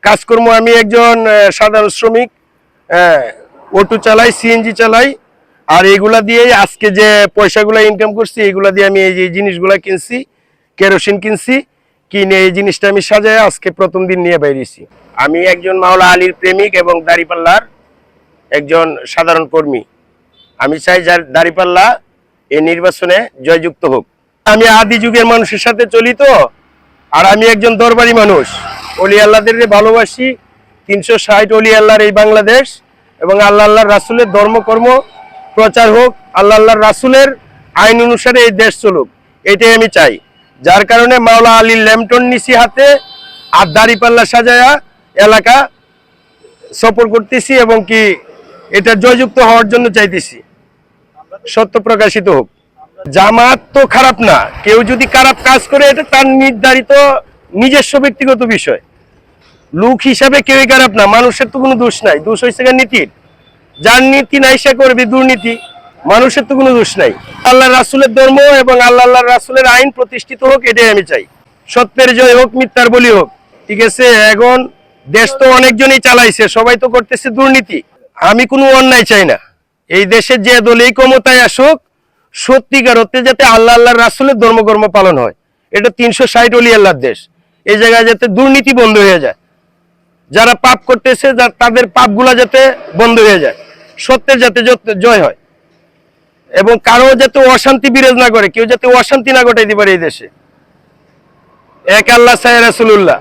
কাজকর্ম আমি একজন সাধারণ শ্রমিক, অটো চালাই, সিএনজি চালাই। আর এগুলা দিয়েই আজকে যে পয়সাগুলো ইনকাম করছি এগুলা দিয়ে আমি এই যে জিনিসগুলা কিনছি, কেরোসিন কিনছি, কিনে এই জিনিসটা আমি সাজায় আজকে প্রথম দিন নিয়ে বেরিয়েছি। আমি একজন মাওলা আলীর প্রেমিক এবং দাঁড়িপাল্লার একজন সাধারণ কর্মী। আমি চাই যার দাঁড়িপাল্লা এই নির্বাচনে জয়যুক্ত হোক। আমি আদি যুগের মানুষের সাথে চলি তো, আর আমি একজন দরবারি মানুষ, অলি আল্লাহদের ভালোবাসি। 360 অলি আল্লাহর এই বাংলাদেশ, এবং আল্লাহর রাসুলের ধর্মকর্ম প্রচার হোক, আল্লাহর রাসুলের আইন অনুসারে এই দেশ চলুক, এটাই আমি চাই। যার কারণে মাওলা আলীর ল্যাম্পটন নিছি হাতে, আর দাঁড়িপাল্লা সাজায়া এলাকা সফর করতেছি, এবং কি এটা জয়যুক্ত হওয়ার জন্য চাইতেছি, সত্য প্রকাশিত হোক। জামাত তো খারাপ না, কেউ যদি খারাপ কাজ করে এটা তার নির্ধারিত নিজস্ব ব্যক্তিগত বিষয়। লোক হিসাবে কেউই খারাপ না, মানুষের তো কোনো দোষ নাই, দোষ হয়েছে নীতির। যার নীতি নাই সে করবে দুর্নীতি, মানুষের তো কোনো দোষ নাই। আল্লাহ রাসুলের ধর্ম এবং আল্লাহ রাসুলের আইন প্রতিষ্ঠিত হোক, এটাই আমি চাই। সত্যের জয় হোক, মিথ্যার বলি হোক, ঠিক আছে। এখন দেশ তো অনেকজনই চালাইছে, সবাই তো করতেছে দুর্নীতি। আমি কোনো অন্যায় চাই না। এই দেশের যে দলেই ক্ষমতায় আসুক, সত্যিকার অর্থে যাতে আল্লাহর রাসুলের ধর্মকর্ম পালন হয়। এটা 360 অলি আল্লাহর দেশ, এই জায়গায় যাতে দুর্নীতি বন্ধ হয়ে যায়, যারা পাপ করতেছে তাদের পাপগুলা যাতে বন্ধ হয়ে যায়, সত্যের যাতে জয় হয়, এবং কারো যাতে অশান্তি বিরাজ না করে, কেউ যাতে অশান্তি না ঘটাইতে পারে এই দেশে। এক আল্লাহ সাইয়া রাসূলুল্লাহ।